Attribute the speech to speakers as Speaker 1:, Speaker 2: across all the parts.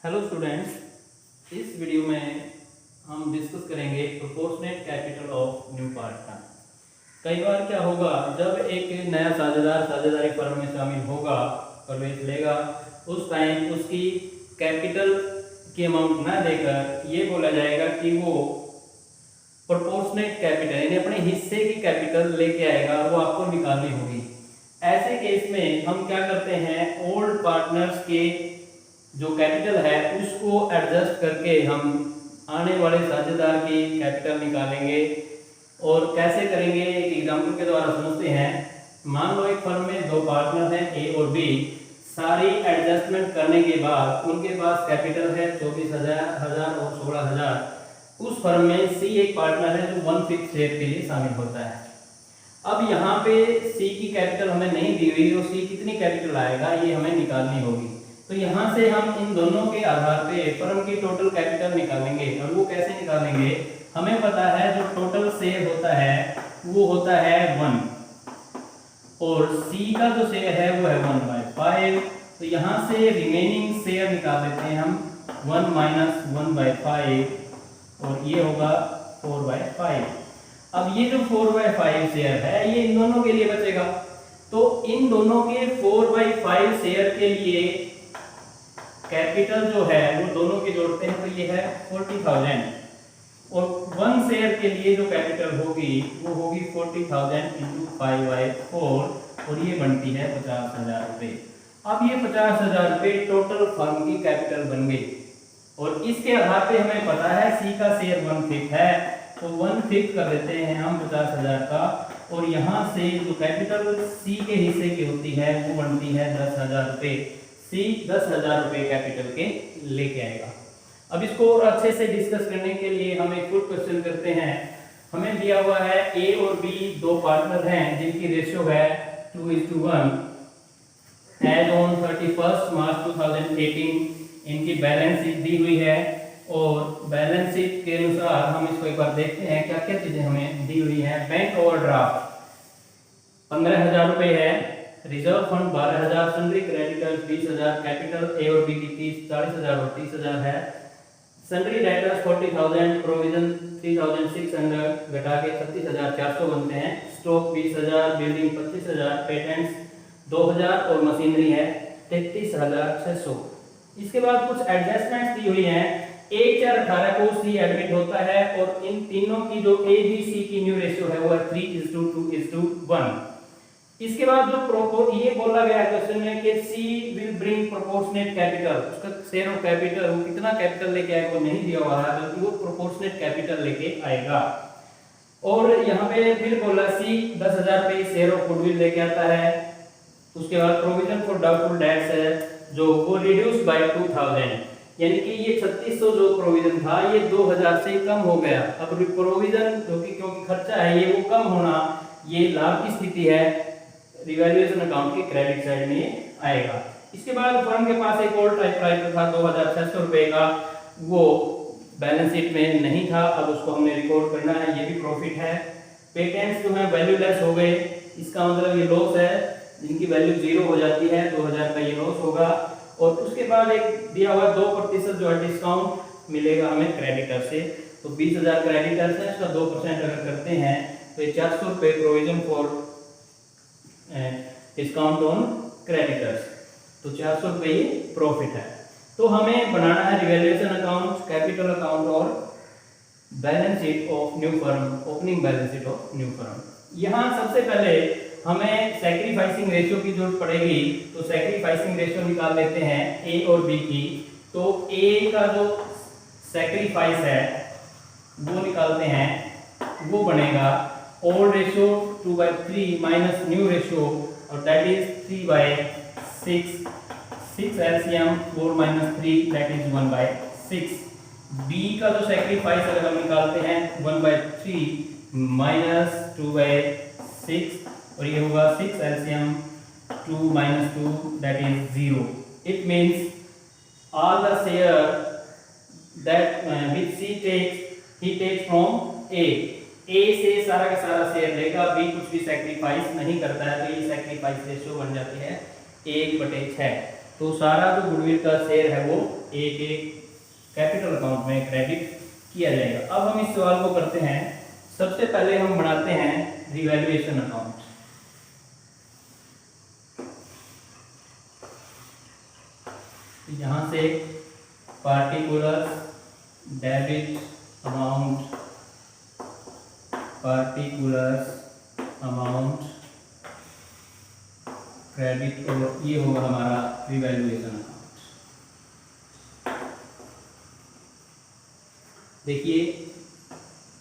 Speaker 1: Hello students, इस video में हम डिस्कस करेंगे proportionate capital of new partner. कई बार क्या होगा, जब एक नया साझेदारी फर्म में शामिल होगा, प्रवेश लेगा, उस टाइम उसकी कैपिटल की अमाउंट ना देकर ये बोला जाएगा कि वो प्रोपोर्शनेट कैपिटल यानी अपने हिस्से की कैपिटल लेके आएगा और वो आपको निकालनी होगी। ऐसे केस में हम क्या करते हैं, ओल्ड पार्टनर्स के जो कैपिटल है उसको एडजस्ट करके हम आने वाले साझेदार की कैपिटल निकालेंगे। और कैसे करेंगे, एक एग्जांपल के द्वारा समझते हैं। मान लो एक फर्म में दो पार्टनर हैं ए और बी। सारी एडजस्टमेंट करने के बाद उनके पास कैपिटल है 24,000 और 16,000। उस फर्म में सी एक पार्टनर है जो 1/5 शेयर के लिए शामिल होता है। अब यहाँ पे सी की कैपिटल हमें नहीं दी हुई और सी कितनी कैपिटल आएगा ये हमें निकालनी होगी। तो यहाँ से हम इन दोनों के आधार पे फर्म की टोटल कैपिटल निकालेंगे। और वो कैसे निकालेंगे, हमें पता है जो टोटल शेयर होता है वो होता है 1 और सी का जो शेयर है वो है 1/5। तो यहाँ से रिमेनिंग शेयर निकाल लेते हैं हम 1 - 1/5 और ये होगा 4/5। अब ये जो 4/5 शेयर है ये इन दोनों के लिए बचेगा। तो इन दोनों के 4/5 शेयर के लिए कैपिटल जो है वो दोनों के जोड़ते हैं तो ये है 40,000 और 1 शेयर के लिए जो कैपिटल होगी वो होगी 40,000 × 5/4 और ये बनती है 50,000 रुपये। अब ये 50,000 रुपये टोटल फर्म की कैपिटल बन गई और इसके आधार पे हमें पता है सी का शेयर 1/5 है तो 1/5 कर देते हैं हम 50,000 का। और यहाँ से जो कैपिटल सी के हिस्से की होती है वो बनती है 10,000 रुपये। सी 10,000 रुपये कैपिटल के लेके आएगा। अब इसको और अच्छे से डिस्कस करने के लिए हम एक फुल क्वेश्चन करते हैं। हमें दिया हुआ है ए और बी दो पार्टनर हैं जिनकी रेशियो है 2:1। एज ऑन 31 मार्च 2018 इनकी बैलेंस शीट दी हुई है और बैलेंस शीट के अनुसार हम इसको एक बार देखते हैं क्या क्या चीजें हमें दी हुई है। बैंक ओवरड्राफ्ट 15,000 रुपये है, reserve fund 12,000, sundry creditors 20,000, capital A और बी की 40,000 और 30,000 है, सन्ड्री डेटर्स 40,000, प्रोविजन 3,600 घटा के 36,400 बनते हैं, स्टॉक 20,000, बिल्डिंग 25,000, पेटेंट्स 2,000 और मशीनरी है 33,600। इसके बाद कुछ एडजस्टमेंट्स दी हुई हैं। 1/4/18 को सी एडमिट होता है और इन तीनों की जो ए बी सी की न्यू रेशियो है वो है 3:2:1। इसके बाद जो ये बोला गया क्वेश्चन में कि सी विल ब्रिंग प्रोपोर्शनेट कैपिटल, उसका शेयर ऑफ कैपिटल वो कितना कैपिटल लेके आएगा वो नहीं दिया हुआ है बल्कि वो प्रोपोर्शनेट कैपिटल लेके आएगा। और यहाँ पे फिर बोला सी 10,000 रुपये शेयर ऑफ गुडविल लेके आता है। उसके बाद प्रोविजन फॉर डाउटफुल डेट्स है जो वो रिड्यूस बाय 2,000 यानी कि ये 3600 जो प्रोविजन था ये 2,000 से कम हो गया। अब प्रोविजन जो कि क्योंकि खर्चा है ये वो कम होना ये लाभ की स्थिति है, रिवैल्यूएशन अकाउंट के क्रेडिट साइड में आएगा। इसके बाद फर्म के पास एक और टाइपराइटर था 2,600 रुपये का, वो बैलेंस शीट में नहीं था, अब उसको हमने रिकॉर्ड करना है, ये भी प्रॉफिट है। पेटेंट्स जो है वैल्यूलेस हो गए, इसका मतलब ये लॉस है, जिनकी वैल्यू 0 हो जाती है 2,000 का ये लॉस होगा। और उसके बाद एक दिया हुआ 2% जो है डिस्काउंट मिलेगा हमें क्रेडिटर से, तो 20,000 क्रेडिटर्स है, उसका 2% अगर करते हैं तो ये 400 रुपये provision for discount on creditors, तो 400 रुपये ये प्रॉफिट है। तो हमें बनाना है रिवैल्यूएशन अकाउंट, कैपिटल अकाउंट और balance sheet of new firm, opening balance sheet of new firm. यहाँ सबसे पहले हमें सैक्रिफाइसिंग रेशियो की जरूरत पड़ेगी, तो सैक्रिफाइसिंग रेशियो निकाल लेते हैं ए और बी की। तो ए का जो सैक्रिफाइस है वो निकालते हैं, वो बनेगा old ratio 2/3 minus new ratio और that is 3/6, 6 LCM 4 - 3 that is 1/6। B का जो सैक्रिफाइस अगर हम निकालते हैं 1/3 माइनस 2/6 और ये होगा 6 LCM 2 - 2 that is 0। It means all the share that which C takes he takes from A से सारा का सारा शेयर लेगा, बी कुछ भी सैक्रिफाइस नहीं करता है, तो ये सैक्रिफाइस रेशियो बन जाती है 1/6। तो सारा जो गुडविल का शेयर है वो एक एक कैपिटल अकाउंट में क्रेडिट किया जाएगा। अब हम इस सवाल को करते हैं। सबसे पहले हम बनाते हैं रिवैल्यूएशन अकाउंट। यहाँ से particular debit amount, particular amount credit, और ये होगा हमारा रिवैल्यूएशन अकाउंट। देखिए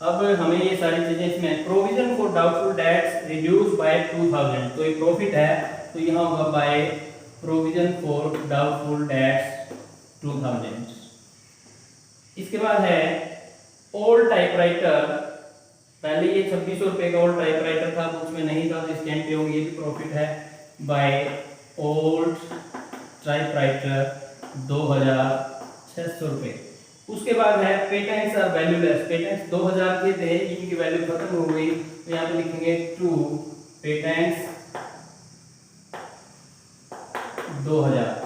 Speaker 1: अब हमें ये सारी चीजें इसमें, provision for doubtful debts reduce by 2000, तो ये प्रॉफिट है तो यहाँ होगा by provision for doubtful debts 2000। इसके बाद है ओल्ड टाइपराइटर, पहले ये 2600 रुपये का ओल्ड टाइपराइटर था तो उसमें नहीं था तो स्टैंप पे होगी, ये भी प्रॉफिट है बाय ओल्ड टाइपराइटर 2600 रुपये। उसके बाद है पेटेंट्स आर वैल्यूलेस, पेटेंट्स 2000 के थे, इनकी वैल्यू खत्म हो गई तो यहाँ पे लिखेंगे टू पेटेंट्स 2000।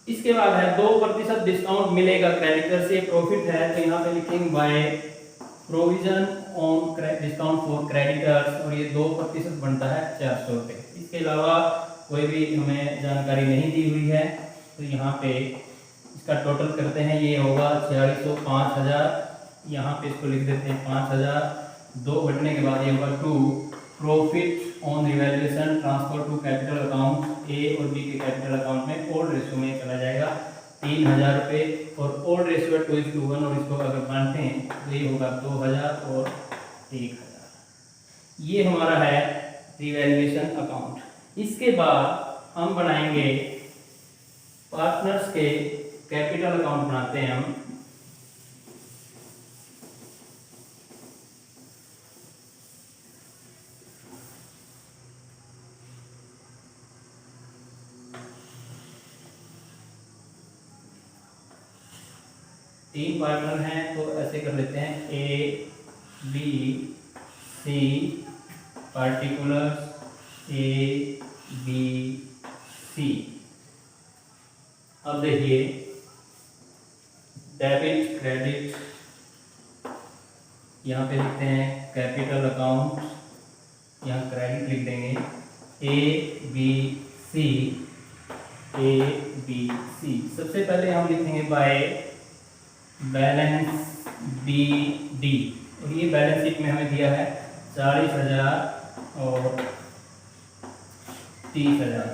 Speaker 1: इसके बाद है 2% डिस्काउंट मिलेगा क्रेडिटर से, प्रॉफिट है तो यहाँ पे लिखेंगे by provision on discount for creditors, और ये 2% बनता है 400 रुपये। इसके अलावा कोई भी हमें जानकारी नहीं दी हुई है तो यहाँ पे इसका टोटल करते हैं, ये होगा 4600, 5000, यहाँ पे इसको लिख देते हैं 5000, 2 बढ़ने के बाद ये होगा to profit on revaluation transfer to capital account A और बी के कैपिटल अकाउंट में ओल्ड रेशियो में चला जाएगा 3000 रुपये, और ओल्ड रेशियो 2:1, और इसको अगर बांटते हैं तो ये होगा 2000 और 1000। ये हमारा है रिवैल्यूएशन अकाउंट। इसके बाद हम बनाएंगे पार्टनर्स के कैपिटल अकाउंट बनाते हैं हम। तीन पार्टनर हैं तो ऐसे कर लेते हैं A B C, particular A B C. अब देखिए डेबिट क्रेडिट, यहाँ पे लिखते हैं कैपिटल अकाउंट, यहाँ क्रेडिट लिख देंगे ए बी सी, ए बी सी। सबसे पहले हम लिखेंगे बाय बैलेंस बी डी, और ये बैलेंस शीट में हमें दिया है 40,000 और 30,000।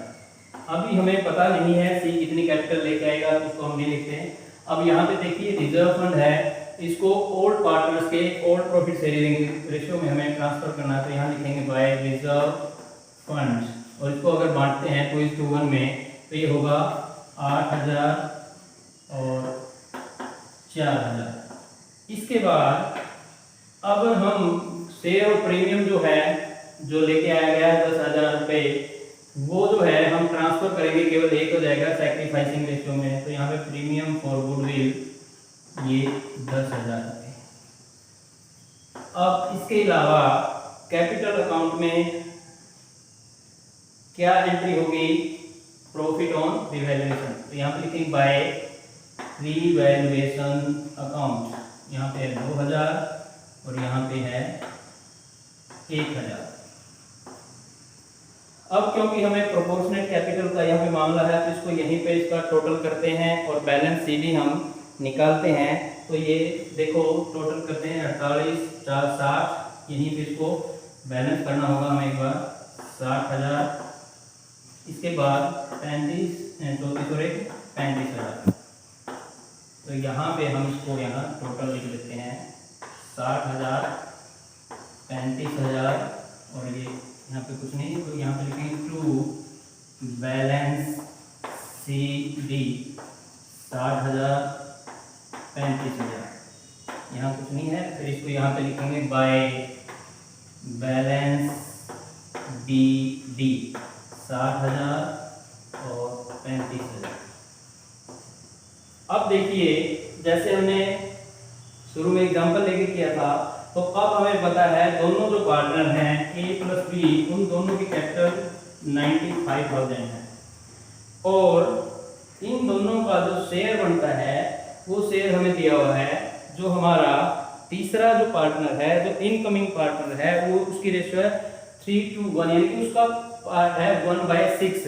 Speaker 1: अभी हमें पता नहीं है सी कितनी कैपिटल लेके आएगा तो उसको हम नहीं लिखते हैं। अब यहाँ पे देखिए रिजर्व फंड है, इसको ओल्ड पार्टनर्स के ओल्ड प्रॉफिट शेयरिंग रेशियो में हमें ट्रांसफर करना है तो यहाँ लिखेंगे बाय रिजर्व फंड, और इसको अगर बांटते हैं 2:1 में तो ये होगा 8000 और 4000। इसके बाद अब हम शेयर और प्रीमियम जो है जो लेके आया गया है 10,000 रुपये, वो जो है हम ट्रांसफर करेंगे, केवल एक हो जाएगा सैक्रिफाइसिंग रेशियो में, तो यहाँ पे प्रीमियम फॉर गुडविल ये 10,000 रुपये। अब इसके अलावा कैपिटल अकाउंट में क्या एंट्री होगी, प्रॉफिट ऑन रिवैल्यूएशन, तो यहाँ पे लिखेंगे बाय रिवैल्यूएशन अकाउंट, यहाँ पे है 2000 और यहाँ पे है 1000। अब क्योंकि हमें प्रोपोर्शनेट कैपिटल का यहाँ पे मामला है तो इसको यहीं पे इसका टोटल करते हैं और बैलेंस शीट भी हम निकालते हैं। तो ये देखो टोटल करते हैं 48, 4, 60, यहीं पे इसको बैलेंस करना होगा हमें एक बार 60,000, इसके बाद 35,000। तो यहाँ पे हम इसको यहाँ टोटल लिख देते हैं 60,000, 35,000 और ये यहाँ पे कुछ नहीं, तो यहाँ पे लिखेंगे टू बैलेंस सी डी 60,000, 35,000, यहाँ कुछ नहीं है। फिर इसको यहाँ पे लिखेंगे बाय बैलेंस बी डी 60,000 और 35,000। अब देखिए जैसे हमने शुरू में एग्जांपल लेके किया था, तो अब हमें पता है दोनों जो पार्टनर हैं ए प्लस बी, उन दोनों की कैपिटल 95,000 है। और इन दोनों का जो शेयर बनता है वो शेयर हमें दिया हुआ है। जो हमारा तीसरा जो पार्टनर है, जो इनकमिंग पार्टनर है, वो उसकी रेशियो है 3:1, यानी कि उसका पार्ट है 1/6।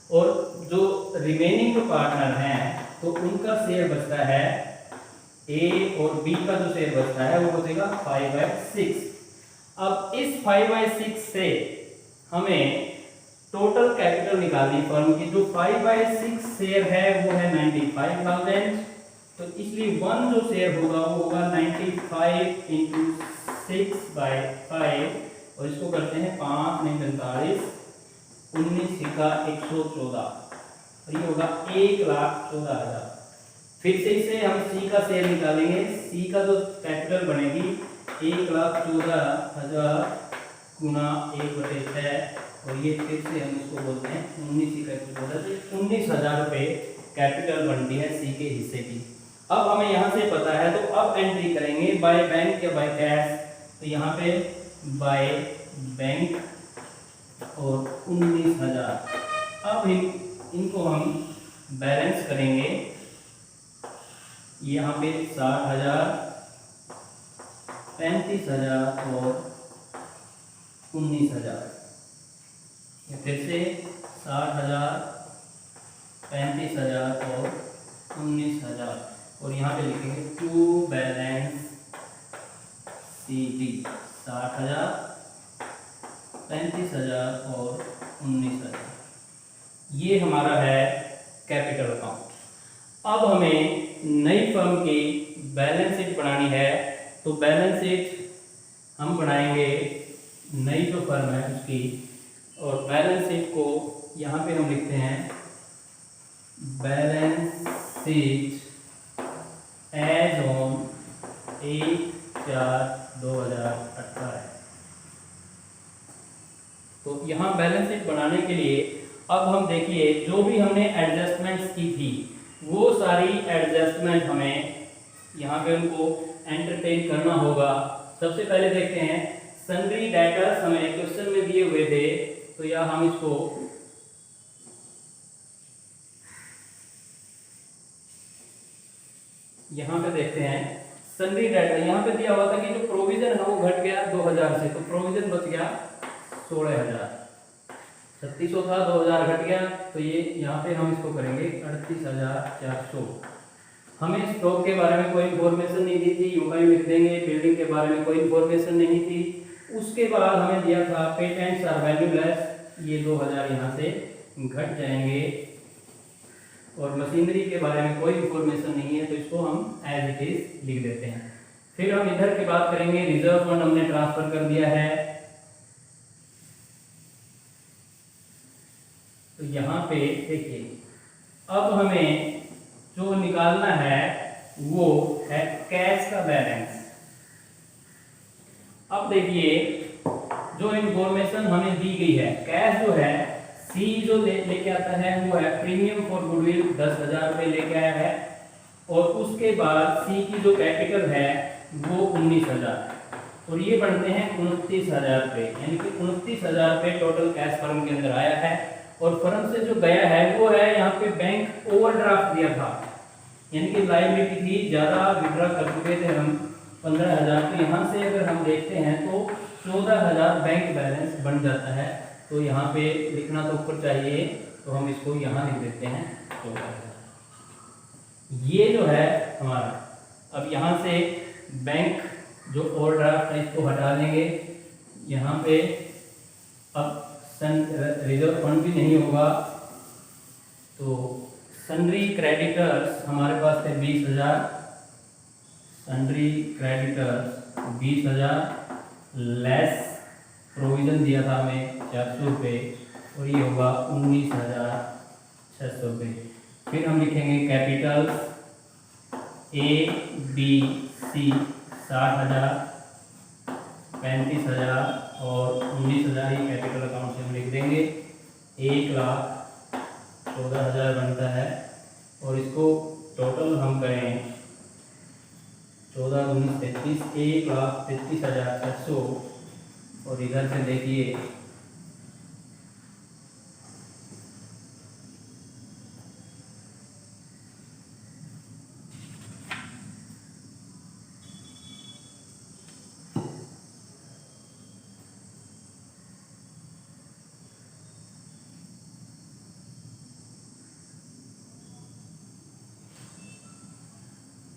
Speaker 1: और जो रिमेनिंग जो पार्टनर हैं तो उनका शेयर बचता है, ए और बी का जो शेयर बचता है वो बचेगा 5/6। अब इस 5/6 से हमें टोटल कैपिटल निकालनी फर्म की। जो 5/6 शेयर है वो है 95,000, तो इसलिए वन जो शेयर होगा वो होगा 95 इंटू 6/5, और इसको करते हैं 5 नहीं 45, 19 का 114, और ये होगा 1,14,000। फिर से इसे हम सी का शेयर निकालेंगे। सी का जो कैपिटल बनेगी 1,14,000 गुना 1/6, और ये फिर से हम इसको बोलते हैं 19 का 114, 19,000 रुपये कैपिटल बनती है सी के हिस्से की। अब हमें यहाँ से पता है, तो अब एंट्री करेंगे बाय बैंक या बाय कैश। तो यहाँ पे बाय बैंक और 19,000। अब इनको हम बैलेंस करेंगे। यहाँ पे 60,000, 35,000 और 19,000। फिर से 60,000, 35,000 और 19,000, और यहाँ पे लिखेंगे टू बैलेंस सी डी। 60,000, 35,000 और 19,000, ये हमारा है कैपिटल अकाउंट। अब हमें नई फर्म की बैलेंस शीट बनानी है। तो बैलेंस शीट हम बनाएंगे नई जो फर्म है उसकी, और बैलेंस शीट को यहाँ पे हम लिखते हैं बैलेंस शीट एज ऑन 1/4/2018। तो यहाँ बैलेंस शीट बनाने के लिए अब हम देखिए जो भी हमने एडजस्टमेंट्स की थी वो सारी एडजस्टमेंट हमें यहाँ पे उनको एंटरटेन करना होगा। सबसे पहले देखते हैं सन्ड्री डेटर्स हमें क्वेश्चन में दिए हुए थे, तो या हम इसको यहाँ पे देखते हैं सन्ड्री डेटर। यहाँ पे दिया हुआ था कि जो प्रोविजन है वो घट गया 2,000 से, तो प्रोविजन बच गया 16,000। 3600 था, 2,000 घट गया, तो ये यहाँ पे हम इसको करेंगे 38,400। हमें स्टॉक के बारे में कोई इन्फॉर्मेशन नहीं दी थी, यूं ही लिख देंगे। बिल्डिंग के बारे में कोई इन्फॉर्मेशन नहीं थी। उसके बाद हमें दिया था पेटेंट्स आर वैल्यूलेस, ये 2,000 यहाँ से घट जाएंगे। और मशीनरी के बारे में कोई इन्फॉर्मेशन नहीं है, तो इसको हम एज इट इज लिख देते हैं। फिर हम इधर की बात करेंगे, रिजर्व फंड हमने ट्रांसफर कर दिया है, तो यहाँ पे देखिए अब हमें जो निकालना है वो है कैश का बैलेंस। अब देखिए जो इन्फॉर्मेशन हमें दी गई है, कैश जो है सी जो लेके आता है वो है प्रीमियम फॉर गुडविल 10,000 रुपये लेके आया है, और उसके बाद सी की जो कैपिटल है वो 19,000, और ये बनते हैं 29,000 रुपये, यानी कि 29,000 रुपये टोटल कैश फर्म के अंदर आया है। और फर्म से जो गया है वो है यहाँ पे बैंक ओवरड्राफ्ट दिया था, यानी कि लायबिलिटी थी ज़्यादा, विड्रॉ कर चुके थे हम 15,000। तो यहाँ से अगर हम देखते हैं तो 14,000 बैंक बैलेंस बन जाता है। तो यहाँ पे लिखना तो ऊपर चाहिए, तो हम इसको यहाँ लिख देते हैं 14,000। ये जो है हमारा, अब यहाँ से बैंक जो ओवरड्राफ्ट है इसको हटा देंगे। यहाँ पे अब रिजर्व फंड भी नहीं होगा, तो सन्ड्री क्रेडिटर्स हमारे पास थे 20,000, सन्ड्री क्रेडिटर्स 20,000 लेस प्रोविजन दिया था हमें 400 रुपये, और ये होगा 19,600 रुपये। फिर हम लिखेंगे कैपिटल्स ए बी सी 60,000, 35,000 और 19,000 ही कैपिटल अकाउंट से हम लिख देंगे। 1,14,000 बनता है, और इसको टोटल हम करें 14 19 33, 1,33,600। और इधर से देखिए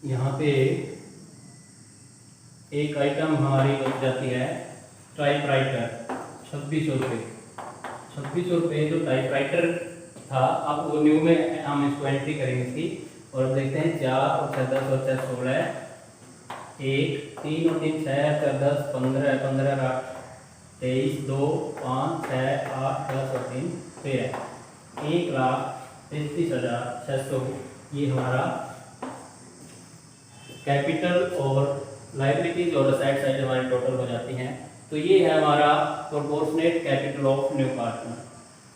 Speaker 1: यहाँ पे एक आइटम हमारी बच जाती है टाइपराइटर, 2600 रुपये। 2600 रुपये जो टाइपराइटर था, अब वो न्यू में हम इसको एंट्री करेंगे इसकी, और अब देखते हैं 4 और 6 10 और 6 16, 1 3 और 3 6 4 10 15 15 8 23 2 5 6 8 10 और 3 13, 1,33,600 ये हमारा कैपिटल और लाइबिलिटीज और असेट साइड हमारी टोटल हो जाती हैं। तो ये है हमारा proportionate capital of new partner.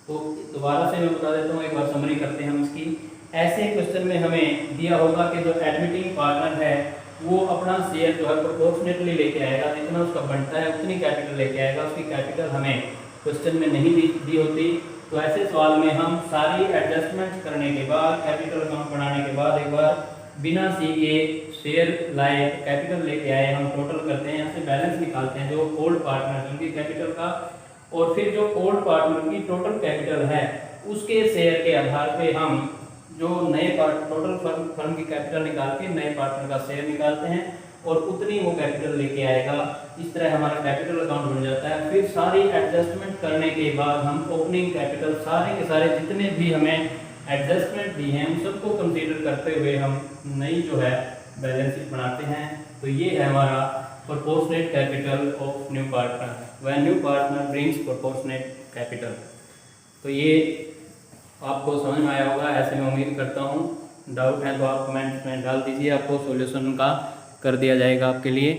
Speaker 1: तो दोबारा से मैं बता देता हूँ, एक बार समरी करते हैं हम इसकी। ऐसे क्वेश्चन में हमें दिया होगा कि जो एडमिटिंग पार्टनर है वो अपना शेयर जो है प्रोपोर्शनेटली लेके आएगा, जितना उसका बनता है उतनी कैपिटल लेके आएगा। उसकी कैपिटल हमें क्वेश्चन में नहीं दी होती। तो ऐसे सवाल में हम सारी एडजस्टमेंट करने के बाद, कैपिटल अकाउंट बनाने के बाद, एक बार बिना सी के शेयर लाए, कैपिटल लेके आए, हम टोटल करते हैं, यहाँ से बैलेंस निकालते हैं जो ओल्ड पार्टनर उनकी कैपिटल का, और फिर जो ओल्ड पार्टनर की टोटल कैपिटल है उसके शेयर के आधार पे हम जो नए टोटल फर्म की कैपिटल निकाल के नए पार्टनर का शेयर निकालते हैं और उतनी वो कैपिटल लेके आएगा। इस तरह हमारा कैपिटल अकाउंट बन जाता है। फिर सारी एडजस्टमेंट करने के बाद हम ओपनिंग कैपिटल सारे के सारे जितने भी हमें एडजस्टमेंट दी हैं उन सबको कंसीडर करते हुए हम नई जो है बैलेंस शीट बनाते हैं। तो ये है हमारा proportionate capital of new partner, when new partner brings proportionate capital. तो ये आपको समझ में आया होगा, ऐसे मैं उम्मीद करता हूँ। डाउट है तो आप कमेंट में डाल दीजिए, आपको सॉल्यूशन का कर दिया जाएगा आपके लिए।